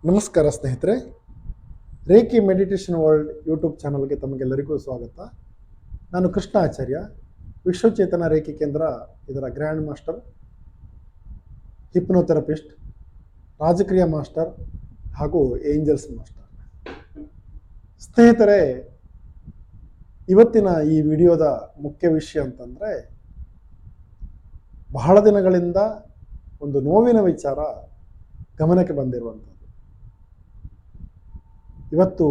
ನಮಸ್ಕಾರ ಸ್ನೇಹಿತರೆ, reiki meditation world YouTube ಚಾನಲ್ಗೆ ತಮಗೆಲ್ಲರಿಗೂ ಸ್ವಾಗತ. ನಾನು ಕೃಷ್ಣ ಆಚಾರ್ಯ, ವಿಶ್ವಚೇತನ ರೇಖಿ ಕೇಂದ್ರ ಇದರ ಗ್ರ್ಯಾಂಡ್ ಮಾಸ್ಟರ್, ಹಿಪ್ನೋಥೆರಪಿಸ್ಟ್, ರಾಜಕ್ರಿಯ ಮಾಸ್ಟರ್ ಹಾಗೂ ಏಂಜಲ್ಸ್ ಮಾಸ್ಟರ್. ಸ್ನೇಹಿತರೆ, ಇವತ್ತಿನ ಈ ವಿಡಿಯೋದ ಮುಖ್ಯ ವಿಷಯ ಅಂತಂದರೆ, ಬಹಳ ದಿನಗಳಿಂದ ಒಂದು ನೋವಿನ ವಿಚಾರ ಗಮನಕ್ಕೆ ಬಂದಿರುವಂಥದ್ದು. ಇವತ್ತು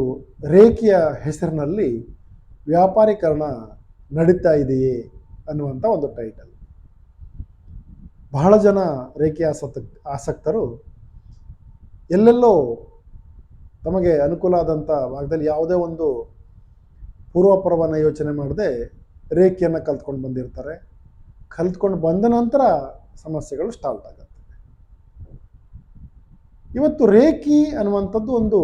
ರೇಖೆಯ ಹೆಸರಿನಲ್ಲಿ ವ್ಯಾಪಾರೀಕರಣ ನಡೀತಾ ಇದೆಯೇ ಅನ್ನುವಂಥ ಒಂದು ಟೈಟಲ್. ಬಹಳ ಜನ ರೇಖೆಯ ಆಸಕ್ತರು ಎಲ್ಲೆಲ್ಲೋ ತಮಗೆ ಅನುಕೂಲ ಆದಂಥ ಭಾಗದಲ್ಲಿ ಯಾವುದೇ ಒಂದು ಪೂರ್ವಪರವನ್ನು ಯೋಚನೆ ಮಾಡದೆ ರೇಖೆಯನ್ನು ಕಲ್ತ್ಕೊಂಡು ಬಂದಿರ್ತಾರೆ. ಕಲ್ತ್ಕೊಂಡು ಬಂದ ನಂತರ ಸಮಸ್ಯೆಗಳು ಸ್ಟಾರ್ಟ್ ಆಗುತ್ತೆ. ಇವತ್ತು ರೇಖಿ ಅನ್ನುವಂಥದ್ದು ಒಂದು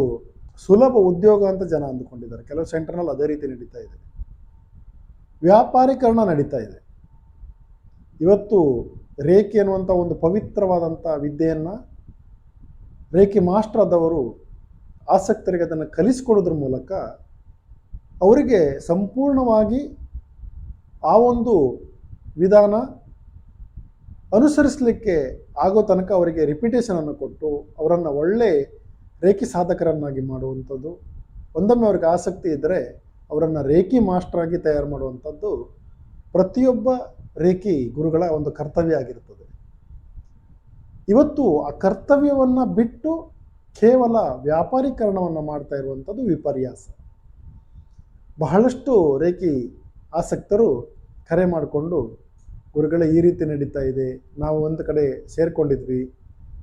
ಸುಲಭ ಉದ್ಯೋಗ ಅಂತ ಜನ ಅಂದುಕೊಂಡಿದ್ದಾರೆ. ಕೆಲವು ಸೆಂಟರ್ನಲ್ಲಿ ಅದೇ ರೀತಿ ನಡೀತಾ ಇದೆ. ವ್ಯಾಪಾರೀಕರಣ ನಡೀತಾ ಇದೆ. ಇವತ್ತು ರೇಖಿ ಅನ್ನುವಂಥ ಒಂದು ಪವಿತ್ರವಾದಂಥ ವಿದ್ಯೆಯನ್ನು ರೇಖಿ ಮಾಸ್ಟರ್ ಆದವರು ಆಸಕ್ತರಿಗೆ ಅದನ್ನು ಕಲಿಸಿಕೊಡೋದ್ರ ಮೂಲಕ ಅವರಿಗೆ ಸಂಪೂರ್ಣವಾಗಿ ಆ ಒಂದು ವಿಧಾನ ಅನುಸರಿಸಲಿಕ್ಕೆ ಆಗೋ ತನಕ ಅವರಿಗೆ ರಿಪಿಟೇಷನನ್ನು ಕೊಟ್ಟು ಅವರನ್ನು ಒಳ್ಳೆ ರೇಖಿ ಸಾಧಕರನ್ನಾಗಿ ಮಾಡುವಂಥದ್ದು, ಒಂದೊಮ್ಮೆ ಅವ್ರಿಗೆ ಆಸಕ್ತಿ ಇದ್ದರೆ ಅವರನ್ನು ರೇಖಿ ಮಾಸ್ಟರ್ ಆಗಿ ತಯಾರು ಮಾಡುವಂಥದ್ದು ಪ್ರತಿಯೊಬ್ಬ ರೇಖಿ ಗುರುಗಳ ಒಂದು ಕರ್ತವ್ಯ ಆಗಿರ್ತದೆ. ಇವತ್ತು ಆ ಕರ್ತವ್ಯವನ್ನು ಬಿಟ್ಟು ಕೇವಲ ವ್ಯಾಪಾರೀಕರಣವನ್ನು ಮಾಡ್ತಾ ಇರುವಂಥದ್ದು ವಿಪರ್ಯಾಸ. ಬಹಳಷ್ಟು ರೇಖಿ ಆಸಕ್ತರು ಕರೆ ಮಾಡಿಕೊಂಡು, ಗುರುಗಳೇ ಈ ರೀತಿ ನಡೀತಾ ಇದೆ, ನಾವು ಒಂದು ಕಡೆ ಸೇರಿಕೊಂಡಿದ್ವಿ,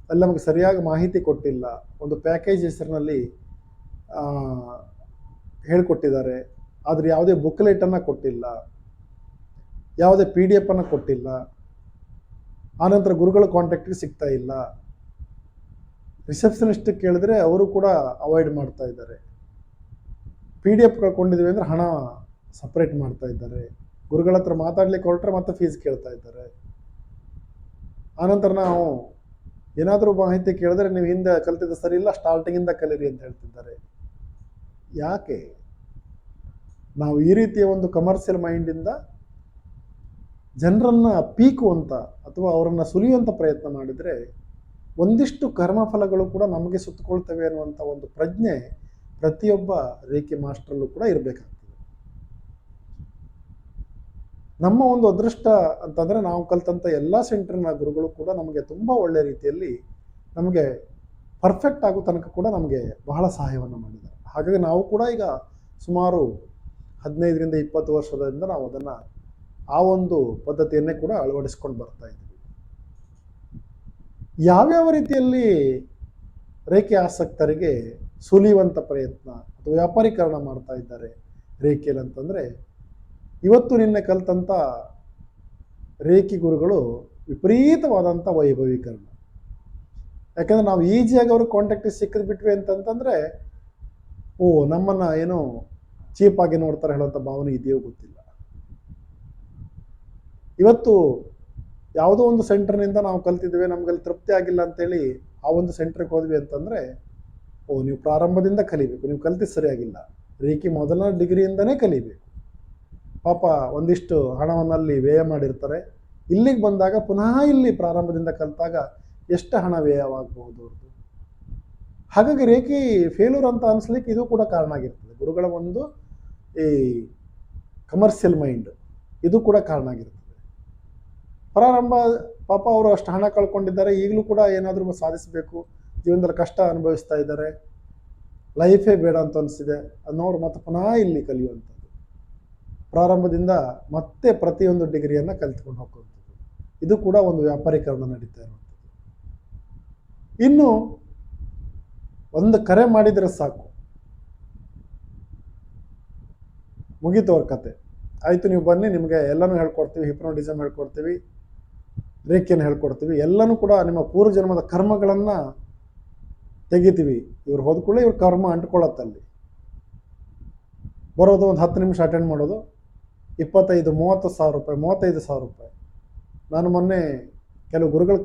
ಅಲ್ಲಿ ನಮಗೆ ಸರಿಯಾಗಿ ಮಾಹಿತಿ ಕೊಟ್ಟಿಲ್ಲ, ಒಂದು ಪ್ಯಾಕೇಜ್ ಹೆಸರಿನಲ್ಲಿ ಹೇಳಿಕೊಟ್ಟಿದ್ದಾರೆ, ಆದರೆ ಯಾವುದೇ ಬುಕ್ಲೆಟನ್ನು ಕೊಟ್ಟಿಲ್ಲ, ಯಾವುದೇ PDF ಅನ್ನು ಕೊಟ್ಟಿಲ್ಲ, ಆನಂತರ ಗುರುಗಳ ಕಾಂಟ್ಯಾಕ್ಟಿಗೆ ಸಿಗ್ತಾ ಇಲ್ಲ, ರಿಸೆಪ್ಷನಿಸ್ಟ್ ಕೇಳಿದ್ರೆ ಅವರು ಕೂಡ ಅವಾಯ್ಡ್ ಮಾಡ್ತಾ ಇದ್ದಾರೆ, PDF ಕಳ್ಕೊಂಡಿದ್ದೀವಿ ಅಂದರೆ ಹಣ ಸಪ್ರೇಟ್ ಮಾಡ್ತಾ ಇದ್ದಾರೆ, ಗುರುಗಳ ಹತ್ರ ಮಾತಾಡ್ಲಿಕ್ಕೆ ಹೊರಟ್ರೆ ಮತ್ತೆ ಫೀಸ್ ಕೇಳ್ತಾ ಇದ್ದಾರೆ, ಆನಂತರ ನಾವು ಏನಾದರೂ ಮಾಹಿತಿ ಕೇಳಿದ್ರೆ ನೀವು ಹಿಂದೆ ಕಲ್ತಿದ್ದು ಸರಿ ಇಲ್ಲ, ಸ್ಟಾರ್ಟಿಂಗಿಂದ ಕಲೀರಿ ಅಂತ ಹೇಳ್ತಿದ್ದಾರೆ. ಯಾಕೆ ನಾವು ಈ ರೀತಿಯ ಒಂದು ಕಮರ್ಷಿಯಲ್ ಮೈಂಡಿಂದ ಜನರನ್ನು ಪೀಕುವಂಥ ಅಥವಾ ಅವರನ್ನು ಸುಲಿಯುವಂಥ ಪ್ರಯತ್ನ ಮಾಡಿದರೆ ಒಂದಿಷ್ಟು ಕರ್ಮಫಲಗಳು ಕೂಡ ನಮಗೆ ಸುತ್ತಕೊಳ್ತವೆ ಅನ್ನುವಂಥ ಒಂದು ಪ್ರಜ್ಞೆ ಪ್ರತಿಯೊಬ್ಬ ರೇಖಿ ಮಾಸ್ಟ್ರಲ್ಲೂ ಕೂಡ ಇರಬೇಕಾಗ್ತದೆ. ನಮ್ಮ ಒಂದು ಅದೃಷ್ಟ ಅಂತಂದರೆ ನಾವು ಕಲ್ತಂಥ ಎಲ್ಲ ಸೆಂಟರ್ನ ಗುರುಗಳು ಕೂಡ ನಮಗೆ ತುಂಬ ಒಳ್ಳೆಯ ರೀತಿಯಲ್ಲಿ ನಮಗೆ ಪರ್ಫೆಕ್ಟ್ ಆಗೋ ತನಕ ಕೂಡ ನಮಗೆ ಬಹಳ ಸಹಾಯವನ್ನು ಮಾಡಿದ್ದಾರೆ. ಹಾಗಾಗಿ ನಾವು ಕೂಡ ಈಗ ಸುಮಾರು 15ರಿಂದ 20 ವರ್ಷದಿಂದ ನಾವು ಅದನ್ನು ಆ ಒಂದು ಪದ್ಧತಿಯನ್ನೇ ಕೂಡ ಅಳವಡಿಸ್ಕೊಂಡು ಬರ್ತಾ ಇದ್ದೀವಿ. ಯಾವ್ಯಾವ ರೀತಿಯಲ್ಲಿ ರೇಖೆ ಆಸಕ್ತರಿಗೆ ಸುಲಿಯುವಂಥ ಪ್ರಯತ್ನ ಅಥವಾ ವ್ಯಾಪಾರೀಕರಣ ಮಾಡ್ತಾ ಇದ್ದಾರೆ ರೇಖೆಯಲ್ಲಿ ಅಂತಂದರೆ, ಇವತ್ತು ನಿನ್ನೆ ಕಲ್ತಂಥ ರೇಖಿ ಗುರುಗಳು ವಿಪರೀತವಾದಂಥ ವೈಭವೀಕರಣ. ಯಾಕಂದರೆ ನಾವು ಈಸಿಯಾಗಿ ಅವ್ರಿಗೆ ಕಾಂಟ್ಯಾಕ್ಟಿಗೆ ಸಿಕ್ಕಿದ್ಬಿಟ್ವಿ ಅಂತಂತಂದರೆ ನಮ್ಮನ್ನು ಏನೋ ಚೀಪಾಗಿ ನೋಡ್ತಾರೆ ಹೇಳೋಂಥ ಭಾವನೆ ಇದೆಯೋ ಗೊತ್ತಿಲ್ಲ. ಇವತ್ತು ಯಾವುದೋ ಒಂದು ಸೆಂಟರ್ನಿಂದ ನಾವು ಕಲ್ತಿದ್ದೇವೆ, ನಮಗಲ್ಲಿ ತೃಪ್ತಿ ಆಗಿಲ್ಲ ಅಂತೇಳಿ ಆ ಒಂದು ಸೆಂಟ್ರಿಗೆ ಹೋದ್ವಿ ಅಂತಂದರೆ ನೀವು ಪ್ರಾರಂಭದಿಂದ ಕಲಿಬೇಕು, ನೀವು ಕಲ್ತಿದ್ದು ಸರಿಯಾಗಿಲ್ಲ, ರೇಖಿ ಮೊದಲನೇ ಡಿಗ್ರಿಯಿಂದನೇ ಕಲಿಬೇಕು. ಪಾಪ ಒಂದಿಷ್ಟು ಹಣವನ್ನಲ್ಲಿ ವ್ಯಯ ಮಾಡಿರ್ತಾರೆ, ಇಲ್ಲಿಗೆ ಬಂದಾಗ ಪುನಃ ಇಲ್ಲಿ ಪ್ರಾರಂಭದಿಂದ ಕಲಿತಾಗ ಎಷ್ಟು ಹಣ ವ್ಯಯವಾಗಬಹುದು ಅವ್ರದ್ದು. ಹಾಗಾಗಿ ರೇಖಿ ಫೇಲ್ಯೂರ್ ಅಂತ ಅನಿಸ್ಲಿಕ್ಕೆ ಇದು ಕೂಡ ಕಾರಣ ಆಗಿರ್ತದೆ. ಗುರುಗಳ ಒಂದು ಈ ಕಮರ್ಷಿಯಲ್ ಮೈಂಡ್ ಇದು ಕೂಡ ಕಾರಣ ಆಗಿರ್ತದೆ. ಪ್ರಾರಂಭ ಪಾಪ ಅವರು ಅಷ್ಟು ಹಣ ಕಳ್ಕೊಂಡಿದ್ದಾರೆ, ಈಗಲೂ ಕೂಡ ಏನಾದರೂ ಸಾಧಿಸಬೇಕು, ಜೀವನದಲ್ಲಿ ಕಷ್ಟ ಅನುಭವಿಸ್ತಾ ಇದ್ದಾರೆ, ಲೈಫೇ ಬೇಡ ಅಂತ ಅನಿಸಿದೆ ಅನ್ನೋರು ಮತ್ತೆ ಪುನಃ ಇಲ್ಲಿ ಕಲಿಯುವಂಥದ್ದು. ಪ್ರಾರಂಭದಿಂದ ಮತ್ತೆ ಪ್ರತಿಯೊಂದು ಡಿಗ್ರಿಯನ್ನು ಕಲಿತ್ಕೊಂಡು ಹೋಗುವಂಥದ್ದು, ಇದು ಕೂಡ ಒಂದು ವ್ಯಾಪಾರೀಕರಣ ನಡೀತಾ ಇರುವಂಥದ್ದು. ಇನ್ನು ಒಂದು ಕರೆ ಮಾಡಿದರೆ ಸಾಕು, ಮುಗೀತವ್ರ ಕತೆ ಆಯಿತು, ನೀವು ಬನ್ನಿ, ನಿಮಗೆ ಎಲ್ಲನೂ ಹೇಳ್ಕೊಡ್ತೀವಿ, ಹಿಪ್ನೋಟಿಸಮ್ ಹೇಳ್ಕೊಡ್ತೀವಿ, ರೇಖೆಯನ್ನು ಹೇಳ್ಕೊಡ್ತೀವಿ, ಎಲ್ಲನೂ ಕೂಡ ನಿಮ್ಮ ಪೂರ್ವಜನ್ಮದ ಕರ್ಮಗಳನ್ನು ತೆಗಿತೀವಿ. ಇವ್ರು ಹೋದ್ಕೊಳ್ಳಿ, ಇವ್ರ ಕರ್ಮ ಅಂಟ್ಕೊಳ್ಳತ್ತಲ್ಲಿ. ಬರೋದು ಒಂದು 10 ನಿಮಿಷ ಅಟೆಂಡ್ ಮಾಡೋದು, 25-30 ಸಾವಿರ ರೂಪಾಯಿ, 35 ಸಾವಿರ ರೂಪಾಯಿ. ನಾನು ಮೊನ್ನೆ ಕೆಲವು ಗುರುಗಳು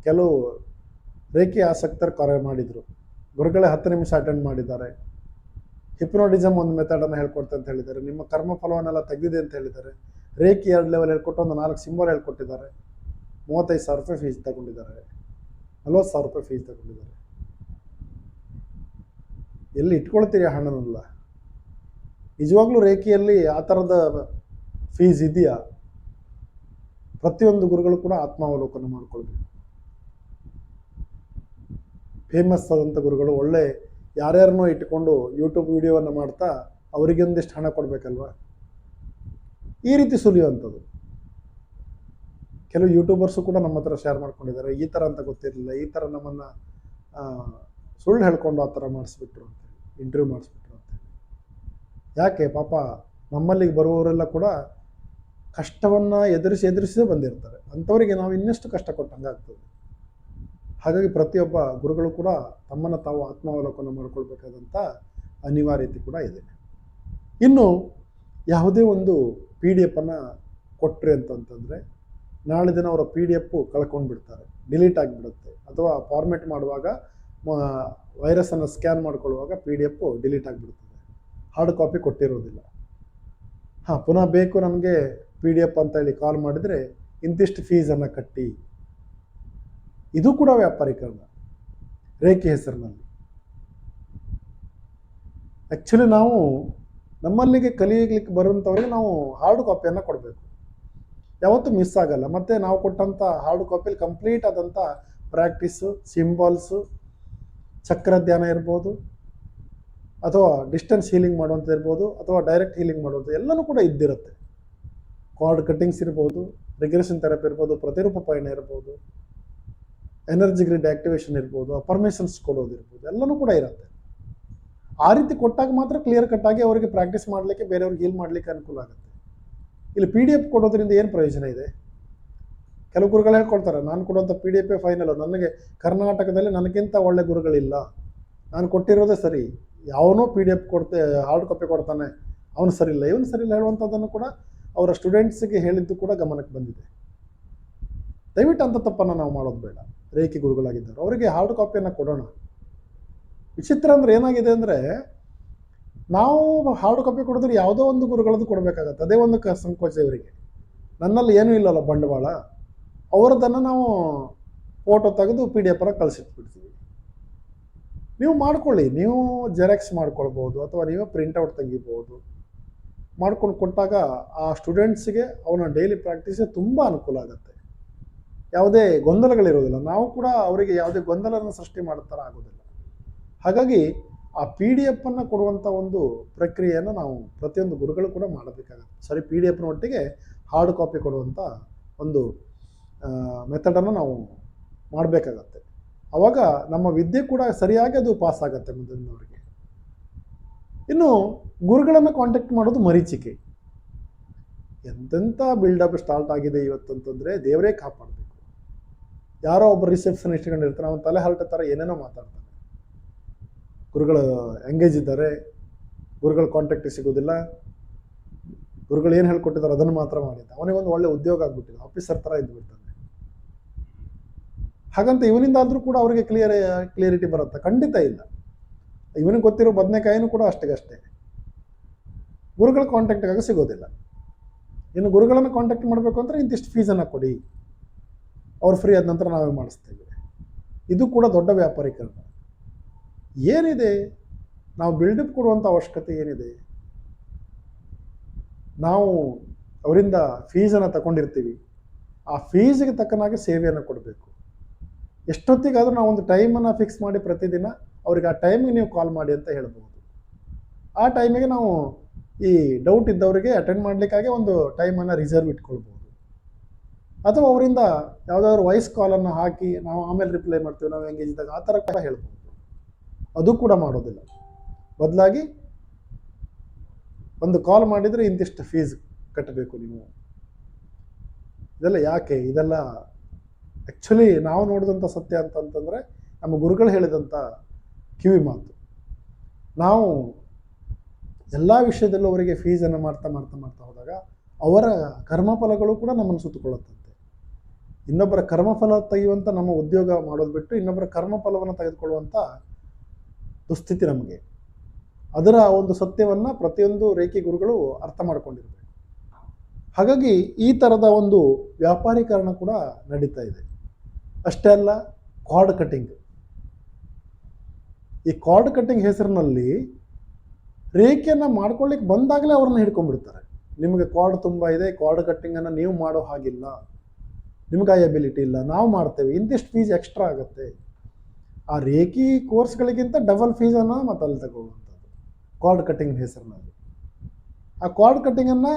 ಕೆಲವು ರೇಖೆ ಆಸಕ್ತರು ಕರೆ ಮಾಡಿದರು. ಗುರುಗಳೇ 10 ನಿಮಿಷ ಅಟೆಂಡ್ ಮಾಡಿದ್ದಾರೆ. ಹಿಪ್ನೋಟಿಸಮ್ ಒಂದು ಮೆಥಡನ್ನು ಹೇಳ್ಕೊಡ್ತೆ ಅಂತ ಹೇಳಿದ್ದಾರೆ. ನಿಮ್ಮ ಕರ್ಮ ಫಲವನ್ನೆಲ್ಲ ತೆಗೆದಿದೆ ಅಂತ ಹೇಳಿದ್ದಾರೆ. ರೇಖಿ 2 ಲೆವೆಲ್ ಹೇಳ್ಕೊಟ್ಟು ಒಂದು 4 ಸಿಂಬಲ್ ಹೇಳ್ಕೊಟ್ಟಿದ್ದಾರೆ. 35,000 ರೂಪಾಯಿ ಫೀಸ್ ತಗೊಂಡಿದ್ದಾರೆ. 40,000 ರೂಪಾಯಿ ಫೀಸ್ ತಗೊಂಡಿದ್ದಾರೆ. ಎಲ್ಲಿ ಇಟ್ಕೊಳ್ತೀರಿ ಆ ಹಣನೆಲ್ಲ? ನಿಜವಾಗ್ಲೂ ರೇಖಿಯಲ್ಲಿ ಆ ಥರದ ಫೀಸ್ ಇದೆಯಾ? ಪ್ರತಿಯೊಂದು ಗುರುಗಳು ಕೂಡ ಆತ್ಮಾವಲೋಕನ ಮಾಡ್ಕೊಳ್ಬೇಕು. ಫೇಮಸ್ ಆದಂಥ ಗುರುಗಳು ಒಳ್ಳೆ ಯಾರ್ಯಾರನ್ನೋ ಇಟ್ಕೊಂಡು ಯೂಟ್ಯೂಬ್ ವಿಡಿಯೋವನ್ನು ಮಾಡ್ತಾ ಅವರಿಗೆ ಒಂದಿಷ್ಟು ಹಣ ಕೊಡಬೇಕಲ್ವ? ಈ ರೀತಿ ಸುಲಿಯುವಂಥದ್ದು. ಕೆಲವು ಯೂಟ್ಯೂಬರ್ಸು ಕೂಡ ನಮ್ಮ ಹತ್ರ ಶೇರ್ ಮಾಡ್ಕೊಂಡಿದ್ದಾರೆ, ಈ ಥರ ಅಂತ ಗೊತ್ತಿರಲಿಲ್ಲ, ಈ ಥರ ನಮ್ಮನ್ನು ಸುಳ್ಳು ಹೇಳ್ಕೊಂಡು ಆ ಥರ ಮಾಡಿಸ್ಬಿಟ್ರು ಅಂತೇಳಿ, ಇಂಟರ್ವ್ಯೂ ಮಾಡಿಸ್ಬಿಟ್ರು ಅಂತೇಳಿ. ಯಾಕೆ ಪಾಪ ನಮ್ಮಲ್ಲಿಗೆ ಬರುವವರೆಲ್ಲ ಕೂಡ ಕಷ್ಟವನ್ನು ಎದುರಿಸೇ ಬಂದಿರ್ತಾರೆ. ಅಂಥವರಿಗೆ ನಾವು ಇನ್ನಷ್ಟು ಕಷ್ಟ ಕೊಟ್ಟಂಗೆ ಆಗ್ತದೆ. ಹಾಗಾಗಿ ಪ್ರತಿಯೊಬ್ಬ ಗುರುಗಳು ಕೂಡ ತಮ್ಮನ್ನು ತಾವು ಆತ್ಮಾವಲೋಕನ ಮಾಡಿಕೊಳ್ಬೇಕಾದಂಥ ಅನಿವಾರ್ಯತೆ ಕೂಡ ಇದೆ. ಇನ್ನು ಯಾವುದೇ ಒಂದು PDF ಅನ್ನು ಕೊಟ್ಟರೆ ಅಂತಂತಂದರೆ ನಾಳೆ ದಿನ ಅವರ PDF ಕಳ್ಕೊಂಡು ಬಿಡ್ತಾರೆ, ಡಿಲೀಟ್ ಆಗಿಬಿಡುತ್ತೆ. ಅಥವಾ ಫಾರ್ಮೆಟ್ ಮಾಡುವಾಗ ವೈರಸನ್ನು ಸ್ಕ್ಯಾನ್ ಮಾಡ್ಕೊಳ್ಳುವಾಗ PDF ಡಿಲೀಟ್ ಆಗಿಬಿಡ್ತದೆ, ಹಾರ್ಡ್ ಕಾಪಿ ಕೊಟ್ಟಿರೋದಿಲ್ಲ. ಪುನಃ ಬೇಕು ನಮಗೆ PDF ಅಂತ ಹೇಳಿ ಕಾಲ್ ಮಾಡಿದರೆ ಇಂತಿಷ್ಟು ಫೀಸನ್ನು ಕಟ್ಟಿ. ಇದು ಕೂಡ ವ್ಯಾಪಾರೀಕರಣ ರೇಖೆ ಹೆಸರಿನಲ್ಲಿ. ಆ್ಯಕ್ಚುಲಿ ನಾವು ನಮ್ಮಲ್ಲಿಗೆ ಕಲಿಯಲಿಕ್ಕೆ ಬರುವಂಥವ್ರಿಗೆ ನಾವು ಹಾರ್ಡ್ ಕಾಪಿಯನ್ನು ಕೊಡಬೇಕು, ಯಾವತ್ತೂ ಮಿಸ್ ಆಗಲ್ಲ. ಮತ್ತು ನಾವು ಕೊಟ್ಟಂಥ ಹಾರ್ಡ್ ಕಾಪಿಯಲ್ಲಿ ಕಂಪ್ಲೀಟ್ ಆದಂಥ ಪ್ರಾಕ್ಟೀಸು, ಸಿಂಬಲ್ಸು, ಚಕ್ರ ಧ್ಯಾನ ಇರ್ಬೋದು, ಅಥವಾ ಡಿಸ್ಟೆನ್ಸ್ ಹೀಲಿಂಗ್ ಮಾಡುವಂಥದ್ದು ಇರ್ಬೋದು, ಅಥವಾ ಡೈರೆಕ್ಟ್ ಹೀಲಿಂಗ್ ಮಾಡುವಂಥದ್ದು ಎಲ್ಲನೂ ಕೂಡ ಇದ್ದಿರುತ್ತೆ. ಕಾರ್ಡ್ ಕಟ್ಟಿಂಗ್ಸ್ ಇರ್ಬೋದು, ರಿಗ್ರೆಷನ್ ಥೆರಪಿ ಇರ್ಬೋದು, ಪ್ರತಿರೂಪ ಪಯಣ ಇರ್ಬೋದು, ಎನರ್ಜಿ ಗ್ರಿಡ್ ಆ್ಯಕ್ಟಿವೇಶನ್ ಇರ್ಬೋದು, ಅಫರ್ಮೇಷನ್ಸ್ ಕೊಡೋದಿರ್ಬೋದು, ಎಲ್ಲನೂ ಕೂಡ ಇರುತ್ತೆ. ಆ ರೀತಿ ಕೊಟ್ಟಾಗ ಮಾತ್ರ ಕ್ಲಿಯರ್ ಕಟ್ಟಾಗಿ ಅವರಿಗೆ ಪ್ರಾಕ್ಟೀಸ್ ಮಾಡಲಿಕ್ಕೆ, ಬೇರೆಯವ್ರಿಗೆ ಹೀಲ್ ಮಾಡಲಿಕ್ಕೆ ಅನುಕೂಲ ಆಗುತ್ತೆ. ಇಲ್ಲಿ PDF ಕೊಡೋದ್ರಿಂದ ಏನು ಪ್ರಯೋಜನ ಇದೆ? ಕೆಲವು ಗುರುಗಳು ಹೇಳ್ಕೊಳ್ತಾರೆ, ನಾನು ಕೊಡುವಂಥ PDF ಫೈನಲು, ನನಗೆ ಕರ್ನಾಟಕದಲ್ಲಿ ನನಗಿಂತ ಒಳ್ಳೆ ಗುರುಗಳಿಲ್ಲ, ನಾನು ಕೊಟ್ಟಿರೋದೇ ಸರಿ, ಯಾವನೋ PDF ಹಾರ್ಡ್ ಕಾಪಿ ಕೊಡ್ತಾನೆ, ಅವನು ಸರಿ ಇಲ್ಲ, ಇವನು ಸರಿ ಇಲ್ಲ ಹೇಳುವಂಥದ್ದನ್ನು ಕೂಡ ಅವರ ಸ್ಟೂಡೆಂಟ್ಸಿಗೆ ಹೇಳಿದ್ದು ಕೂಡ ಗಮನಕ್ಕೆ ಬಂದಿದೆ. ದಯವಿಟ್ಟು ಅಂಥ ತಪ್ಪನ್ನು ನಾವು ಮಾಡೋದು ಬೇಡ. ರೇಖಿ ಗುರುಗಳಾಗಿದ್ದರು ಅವರಿಗೆ ಹಾರ್ಡ್ ಕಾಪಿಯನ್ನು ಕೊಡೋಣ. ವಿಚಿತ್ರ ಅಂದರೆ ಏನಾಗಿದೆ ಅಂದರೆ, ನಾವು ಹಾರ್ಡ್ ಕಾಪಿ ಕೊಡಿದ್ರೆ ಯಾವುದೋ ಒಂದು ಗುರುಗಳದ್ದು ಕೊಡಬೇಕಾಗತ್ತೆ. ಅದೇ ಒಂದು ಸಂಕೋಚ ಇವರಿಗೆ. ನನ್ನಲ್ಲಿ ಏನೂ ಇಲ್ಲಲ್ಲ ಬಂಡವಾಳ, ಅವರದನ್ನು ನಾವು ಫೋಟೋ ತೆಗೆದು PDF ಕಳಿಸಿಟ್ಬಿಡ್ತೀವಿ. ನೀವು ಮಾಡ್ಕೊಳ್ಳಿ, ನೀವು ಜೆರಾಕ್ಸ್ ಮಾಡ್ಕೊಳ್ಬೋದು, ಅಥವಾ ನೀವೇ ಪ್ರಿಂಟೌಟ್ ತೆಗಿಬೋದು. ಮಾಡ್ಕೊಂಡು ಕೊಟ್ಟಾಗ ಆ ಸ್ಟೂಡೆಂಟ್ಸಿಗೆ ಅವನ ಡೈಲಿ ಪ್ರಾಕ್ಟೀಸಿಗೆ ತುಂಬ ಅನುಕೂಲ ಆಗುತ್ತೆ. ಯಾವುದೇ ಗೊಂದಲಗಳಿರೋದಿಲ್ಲ. ನಾವು ಕೂಡ ಅವರಿಗೆ ಯಾವುದೇ ಗೊಂದಲವನ್ನು ಸೃಷ್ಟಿ ಮಾಡ್ತಾರ ಆಗೋದಿಲ್ಲ. ಹಾಗಾಗಿ ಆ PDF ಕೊಡುವಂಥ ಒಂದು ಪ್ರಕ್ರಿಯೆಯನ್ನು ನಾವು ಪ್ರತಿಯೊಂದು ಗುರುಗಳು ಕೂಡ ಮಾಡಬೇಕಾಗತ್ತೆ. ಸರಿ, PDF ಒಟ್ಟಿಗೆ ಹಾರ್ಡ್ ಕಾಪಿ ಕೊಡುವಂಥ ಒಂದು ಮೆಥಡನ್ನು ನಾವು ಮಾಡಬೇಕಾಗತ್ತೆ. ಆವಾಗ ನಮ್ಮ ವಿದ್ಯೆ ಕೂಡ ಸರಿಯಾಗಿ ಅದು ಪಾಸ್ ಆಗುತ್ತೆ ಮುಂದಿನವರಿಗೆ. ಇನ್ನು ಗುರುಗಳನ್ನು ಕಾಂಟ್ಯಾಕ್ಟ್ ಮಾಡೋದು ಮರೀಚಿಕೆ. ಎಂತೆಂಥ ಬಿಲ್ಡಪ್ ಸ್ಟಾರ್ಟ್ ಆಗಿದೆ ಇವತ್ತಂತಂದರೆ ದೇವರೇ ಕಾಪಾಡಬೇಕು. ಯಾರೋ ಒಬ್ಬರು ರಿಸೆಪ್ಷನ್ ಇಟ್ಕೊಂಡಿರ್ತಾರೆ, ಅವನ ತಲೆ ಹರಟೆ ಥರ ಏನೇನೋ ಮಾತಾಡ್ತಾನೆ. ಗುರುಗಳು ಎಂಗೇಜ್ ಇದ್ದಾರೆ, ಗುರುಗಳು ಕಾಂಟ್ಯಾಕ್ಟ್ ಸಿಗೋದಿಲ್ಲ, ಗುರುಗಳು ಏನು ಹೇಳ್ಕೊಟ್ಟಿದ್ದಾರೆ ಅದನ್ನು ಮಾತ್ರ ಮಾಡಿದ್ದ, ಅವನಿಗೊಂದು ಒಳ್ಳೆ ಉದ್ಯೋಗ ಆಗ್ಬಿಟ್ಟಿದೆ, ಆಫೀಸರ್ ಥರ ಇದ್ದುಬಿಡ್ತಾನೆ. ಹಾಗಂತ ಇವನಿಂದ ಆದರೂ ಕೂಡ ಅವರಿಗೆ ಕ್ಲಿಯರಿಟಿ ಬರುತ್ತೆ? ಖಂಡಿತ ಇಲ್ಲ. ಇವನಿಗೆ ಗೊತ್ತಿರೋ ಬದನೆಕಾಯಿನೂ ಕೂಡ ಅಷ್ಟೇ. ಗುರುಗಳ ಕಾಂಟ್ಯಾಕ್ಟ್ಗಾಗಿ ಸಿಗೋದಿಲ್ಲ. ಇನ್ನು ಗುರುಗಳನ್ನು ಕಾಂಟ್ಯಾಕ್ಟ್ ಮಾಡಬೇಕು ಅಂದರೆ ಇಂತಿಷ್ಟು ಫೀಸನ್ನು ಕೊಡಿ, ಅವ್ರು ಫ್ರೀ ಆದ ನಂತರ ನಾವೇ ಮಾಡಿಸ್ತೇವೆ. ಇದು ಕೂಡ ದೊಡ್ಡ ವ್ಯಾಪಾರೀಕರಣ. ಏನಿದೆ, ನಾವು ಬಿಲ್ಡಪ್ ಕೊಡುವಂಥ ಅವಶ್ಯಕತೆ ಏನಿದೆ? ನಾವು ಅವರಿಂದ ಫೀಸನ್ನು ತಗೊಂಡಿರ್ತೀವಿ, ಆ ಫೀಸಿಗೆ ತಕ್ಕನಾಗಿ ಸೇವೆಯನ್ನು ಕೊಡಬೇಕು. ಎಷ್ಟೊತ್ತಿಗಾದರೂ ನಾವು ಒಂದು ಟೈಮನ್ನು ಫಿಕ್ಸ್ ಮಾಡಿ ಪ್ರತಿದಿನ ಅವ್ರಿಗೆ ಆ ಟೈಮಿಗೆ ನೀವು ಕಾಲ್ ಮಾಡಿ ಅಂತ ಹೇಳ್ಬೋದು. ಆ ಟೈಮಿಗೆ ನಾವು ಈ ಡೌಟ್ ಇದ್ದವರಿಗೆ ಅಟೆಂಡ್ ಮಾಡಲಿಕ್ಕಾಗಿ ಒಂದು ಟೈಮನ್ನು ರಿಸರ್ವ್ ಇಟ್ಕೊಳ್ಬೋದು. ಅಥವಾ ಅವರಿಂದ ಯಾವುದಾದ್ರು ವಾಯ್ಸ್ ಕಾಲನ್ನು ಹಾಕಿ ನಾವು ಆಮೇಲೆ ರಿಪ್ಲೈ ಮಾಡ್ತೀವಿ, ನಾವು ಎಂಗೇಜ್ ಇದ್ದಾಗ, ಆ ಥರ ಕೂಡ ಹೇಳ್ಬೋದು. ಅದು ಕೂಡ ಮಾಡೋದಿಲ್ಲ. ಬದಲಾಗಿ ಒಂದು ಕಾಲ್ ಮಾಡಿದರೆ ಇಂತಿಷ್ಟು ಫೀಸ್ ಕಟ್ಟಬೇಕು ನೀವು. ಇದೆಲ್ಲ ಯಾಕೆ? ಇದೆಲ್ಲ ಆ್ಯಕ್ಚುಲಿ ನಾವು ನೋಡಿದಂಥ ಸತ್ಯ ಅಂತಂತಂದರೆ ನಮ್ಮ ಗುರುಗಳು ಹೇಳಿದಂಥ ಕಿವಿ ಮಾತು. ನಾವು ಎಲ್ಲ ವಿಷಯದಲ್ಲೂ ಅವರಿಗೆ ಫೀಸನ್ನು ಮಾಡ್ತಾ ಹೋದಾಗ ಅವರ ಕರ್ಮಫಲಗಳು ಕೂಡ ನಮ್ಮನ್ನು ಸುತ್ತಕೊಳ್ಳುತ್ತಂತೆ. ಇನ್ನೊಬ್ಬರ ಕರ್ಮಫಲ ತೆಗೆಯುವಂಥ ನಮ್ಮ ಉದ್ಯೋಗ ಮಾಡೋದು ಬಿಟ್ಟು ಇನ್ನೊಬ್ಬರ ಕರ್ಮಫಲವನ್ನು ತೆಗೆದುಕೊಳ್ಳುವಂಥ ದುಸ್ಥಿತಿ ನಮಗೆ. ಅದರ ಒಂದು ಸತ್ಯವನ್ನು ಪ್ರತಿಯೊಂದು ರೇಖಿ ಗುರುಗಳು ಅರ್ಥ ಮಾಡ್ಕೊಂಡಿರ್ಬೇಕು. ಹಾಗಾಗಿ ಈ ಥರದ ಒಂದು ವ್ಯಾಪಾರೀಕರಣ ಕೂಡ ನಡೀತಾ ಇದೆ. ಅಷ್ಟೇ ಅಲ್ಲ, ಕಾರ್ಡ್ ಕಟಿಂಗ್. ಈ ಕಾರ್ಡ್ ಕಟಿಂಗ್ ಹೆಸರಿನಲ್ಲಿ ರೇಖೆಯನ್ನು ಮಾಡ್ಕೊಳ್ಳಿಕ್ಕೆ ಬಂದಾಗಲೇ ಅವ್ರನ್ನ ಹಿಡ್ಕೊಂಡ್ಬಿಡ್ತಾರೆ. ನಿಮಗೆ ಕಾರ್ಡ್ ತುಂಬ ಇದೆ, ಕಾರ್ಡ್ ಕಟ್ಟಿಂಗನ್ನು ನೀವು ಮಾಡೋ ಹಾಗಿಲ್ಲ, ನಿಮ್ಗೆ ಆ ಎಬಿಲಿಟಿ ಇಲ್ಲ, ನಾವು ಮಾಡ್ತೇವೆ, ಇಂತಿಷ್ಟು ಫೀಸ್ ಎಕ್ಸ್ಟ್ರಾ ಆಗುತ್ತೆ. ಆ ರೇಖಿ ಕೋರ್ಸ್ಗಳಿಗಿಂತ ಡಬಲ್ ಫೀಸನ್ನು ಮತ್ತು ಅಲ್ಲಿ ತಗೊಳ್ಳುವಂಥದ್ದು ಕಾರ್ಡ್ ಕಟ್ಟಿಂಗ್ ಹೆಸರಿನಲ್ಲಿ. ಆ ಕಾರ್ಡ್ ಕಟ್ಟಿಂಗನ್ನು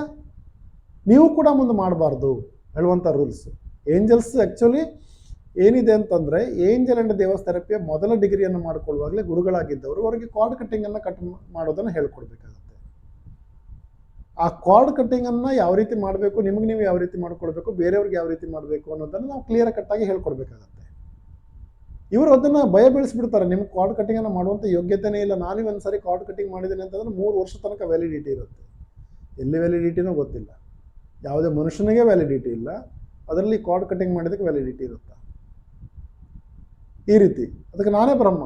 ನೀವು ಕೂಡ ಮುಂದೆ ಮಾಡಬಾರ್ದು ಹೇಳುವಂಥ ರೂಲ್ಸ್. ಏಂಜಲ್ಸ್ ಆ್ಯಕ್ಚುಲಿ ಏನಿದೆ ಅಂತಂದರೆ, ಏಂಜಲ್ ಆ್ಯಂಡ್ ದೇವಸ್ ಥೆರಪಿಯ ಮೊದಲ ಡಿಗ್ರಿಯನ್ನು ಮಾಡಿಕೊಳ್ಳುವಾಗಲೇ ಗುರುಗಳಾಗಿದ್ದವರು ಅವರಿಗೆ ಕಾರ್ಡ್ ಕಟ್ಟಿಂಗನ್ನು ಕಟ್ ಮಾಡೋದನ್ನು ಹೇಳ್ಕೊಡ್ಬೇಕಾಗುತ್ತೆ. ಆ ಕಾರ್ಡ್ ಕಟ್ಟಿಂಗನ್ನು ಯಾವ ರೀತಿ ಮಾಡಬೇಕು, ನಿಮಗೆ ನೀವು ಯಾವ ರೀತಿ ಮಾಡ್ಕೊಳ್ಬೇಕು, ಬೇರೆಯವ್ರಿಗೆ ಯಾವ ರೀತಿ ಮಾಡಬೇಕು ಅನ್ನೋದನ್ನು ನಾವು ಕ್ಲಿಯರ್ ಕಟ್ಟಾಗಿ ಹೇಳ್ಕೊಡ್ಬೇಕಾಗತ್ತೆ. ಇವರು ಅದನ್ನು ಭಯ ಬೀಳಿಸ್ಬಿಡ್ತಾರೆ, ನಿಮ್ಗೆ ಕಾರ್ಡ್ ಕಟ್ಟಿಂಗನ್ನು ಮಾಡುವಂಥ ಯೋಗ್ಯತೆಯೇ ಇಲ್ಲ. ನಾನು ಒಂದು ಸಾರಿ ಕಾರ್ಡ್ ಕಟ್ಟಿಂಗ್ ಮಾಡಿದ್ದೀನಿ ಅಂತಂದರೆ 3 ವರ್ಷ ತನಕ ವ್ಯಾಲಿಡಿಟಿ ಇರುತ್ತೆ. ಎಲ್ಲಿ ವ್ಯಾಲಿಡಿಟಿನೂ ಗೊತ್ತಿಲ್ಲ, ಯಾವುದೇ ಮನುಷ್ಯನಿಗೆ ವ್ಯಾಲಿಡಿಟಿ ಇಲ್ಲ, ಅದರಲ್ಲಿ ಕಾರ್ಡ್ ಕಟ್ಟಿಂಗ್ ಮಾಡಿದಕ್ಕೆ ವ್ಯಾಲಿಡಿಟಿ ಇರುತ್ತೆ. ಈ ರೀತಿ ಅದಕ್ಕೆ ನಾನೇ ಬ್ರಹ್ಮ,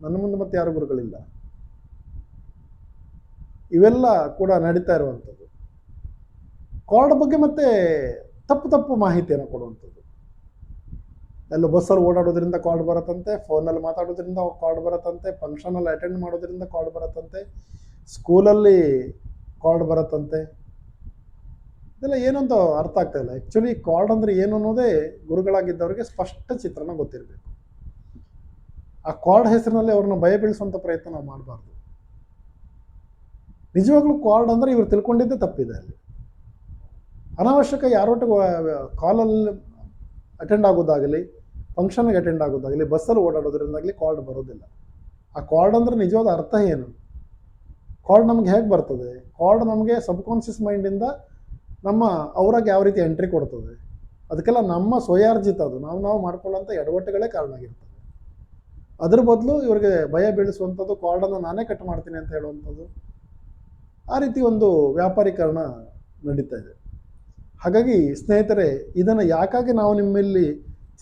ನನ್ನ ಮುಂದೆ ಮತ್ತೆ ಯಾರು ಗುರುಗಳಿಲ್ಲ. ಇವೆಲ್ಲ ಕೂಡ ನಡೀತಾ ಇರುವಂಥದ್ದು. ಕಾರ್ಡ್ ಬಗ್ಗೆ ಮತ್ತೆ ತಪ್ಪು ಮಾಹಿತಿಯನ್ನು ಕೊಡುವಂಥದ್ದು. ಎಲ್ಲ ಬಸ್ಸಲ್ಲಿ ಓಡಾಡೋದ್ರಿಂದ ಕಾರ್ಡ್ ಬರುತ್ತಂತೆ, ಫೋನಲ್ಲಿ ಮಾತಾಡೋದ್ರಿಂದ ಕಾರ್ಡ್ ಬರುತ್ತಂತೆ, ಫಂಕ್ಷನಲ್ಲಿ ಅಟೆಂಡ್ ಮಾಡೋದ್ರಿಂದ ಕಾರ್ಡ್ ಬರುತ್ತಂತೆ, ಸ್ಕೂಲಲ್ಲಿ ಕಾರ್ಡ್ ಬರುತ್ತಂತೆ. ಇದೆಲ್ಲ ಏನಂತ ಅರ್ಥ ಆಗ್ತಾ ಇಲ್ಲ. ಆ್ಯಕ್ಚುಲಿ ಕಾರ್ಡ್ ಅಂದರೆ ಏನು ಅನ್ನೋದೇ ಗುರುಗಳಾಗಿದ್ದವರಿಗೆ ಸ್ಪಷ್ಟ ಚಿತ್ರಣ ಗೊತ್ತಿರಬೇಕು. ಆ ಕಾರ್ಡ್ ಹೆಸರಿನಲ್ಲಿ ಅವ್ರನ್ನ ಭಯ ಬೀಳಿಸುವಂಥ ಪ್ರಯತ್ನ ನಾವು ಮಾಡಬಾರ್ದು. ನಿಜವಾಗ್ಲೂ ಕಾರ್ಡ್ ಅಂದರೆ ಇವರು ತಿಳ್ಕೊಂಡಿದ್ದೇ ತಪ್ಪಿದೆ. ಅಲ್ಲಿ ಅನಾವಶ್ಯಕ ಯಾರೊಟ್ಟಿಗೆ ಕಾಲಲ್ಲಿ ಅಟೆಂಡ್ ಆಗೋದಾಗಲಿ, ಫಂಕ್ಷನ್ಗೆ ಅಟೆಂಡ್ ಆಗೋದಾಗಲಿ, ಬಸ್ಸಲ್ಲಿ ಓಡಾಡೋದ್ರಿಂದಾಗಲಿ ಕಾರ್ಡ್ ಬರೋದಿಲ್ಲ. ಆ ಕಾರ್ಡ್ ಅಂದರೆ ನಿಜವಾದ ಅರ್ಥ ಏನು? ಕಾರ್ಡ್ ನಮ್ಗೆ ಹೇಗೆ ಬರ್ತದೆ? ಕಾರ್ಡ್ ನಮಗೆ ಸಬ್ಕಾನ್ಷಿಯಸ್ ಮೈಂಡಿಂದ ನಮ್ಮ ಅವ್ರಾಗ ಯಾವ ರೀತಿ ಎಂಟ್ರಿ ಕೊಡ್ತದೆ, ಅದಕ್ಕೆಲ್ಲ ನಮ್ಮ ಸ್ವಯಾರ್ಜಿತ, ಅದು ನಾವು ಮಾಡ್ಕೊಳ್ಳೋಂಥ ಎಡವಟ್ಟುಗಳೇ ಕಾರಣ ಆಗಿರ್ತದೆ. ಅದ್ರ ಬದಲು ಇವರಿಗೆ ಭಯ ಬೀಳಿಸುವಂಥದ್ದು, ಕಾರ್ಡನ್ನು ನಾನೇ ಕಟ್ ಮಾಡ್ತೀನಿ ಅಂತ ಹೇಳುವಂಥದ್ದು, ಆ ರೀತಿ ಒಂದು ವ್ಯಾಪಾರೀಕರಣ ನಡೀತಾ ಇದೆ. ಹಾಗಾಗಿ ಸ್ನೇಹಿತರೆ, ಇದನ್ನು ಯಾಕಾಗಿ ನಾವು ನಿಮ್ಮಲ್ಲಿ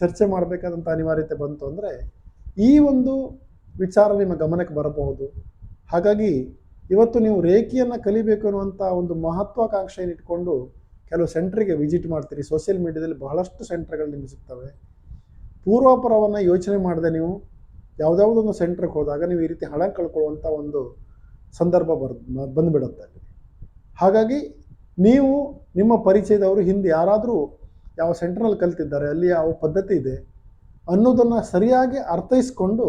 ಚರ್ಚೆ ಮಾಡಬೇಕಾದಂಥ ಅನಿವಾರ್ಯತೆ ಬಂತು ಅಂದರೆ, ಈ ಒಂದು ವಿಚಾರ ನಿಮ್ಮ ಗಮನಕ್ಕೆ ಬರಬಹುದು. ಹಾಗಾಗಿ ಇವತ್ತು ನೀವು ರೇಖಿಯನ್ನು ಕಲಿಬೇಕು ಅನ್ನುವಂಥ ಒಂದು ಮಹತ್ವಾಕಾಂಕ್ಷೆಯನ್ನು ಇಟ್ಕೊಂಡು ಕೆಲವು ಸೆಂಟ್ರಿಗೆ ವಿಸಿಟ್ ಮಾಡ್ತೀರಿ. ಸೋಷಿಯಲ್ ಮೀಡಿಯಾದಲ್ಲಿ ಬಹಳಷ್ಟು ಸೆಂಟರ್ಗಳು ನಿಮಗೆ ಸಿಗ್ತವೆ. ಪೂರ್ವಾಪರವನ್ನು ಯೋಚನೆ ಮಾಡದೆ ನೀವು ಯಾವುದಾವುದೊಂದು ಸೆಂಟ್ರಿಗೆ ಹೋದಾಗ ನೀವು ಈ ರೀತಿ ಹಣ ಕಳ್ಕೊಳ್ಳುವಂಥ ಒಂದು ಸಂದರ್ಭ ಬಂದುಬಿಡುತ್ತೆ ಅಲ್ಲಿ. ಹಾಗಾಗಿ ನೀವು ನಿಮ್ಮ ಪರಿಚಯದವರು ಹಿಂದೆ ಯಾರಾದರೂ ಯಾವ ಸೆಂಟರ್ನಲ್ಲಿ ಕಲ್ತಿದ್ದಾರೆ, ಅಲ್ಲಿ ಯಾವ ಪದ್ಧತಿ ಇದೆ ಅನ್ನೋದನ್ನು ಸರಿಯಾಗಿ ಅರ್ಥೈಸ್ಕೊಂಡು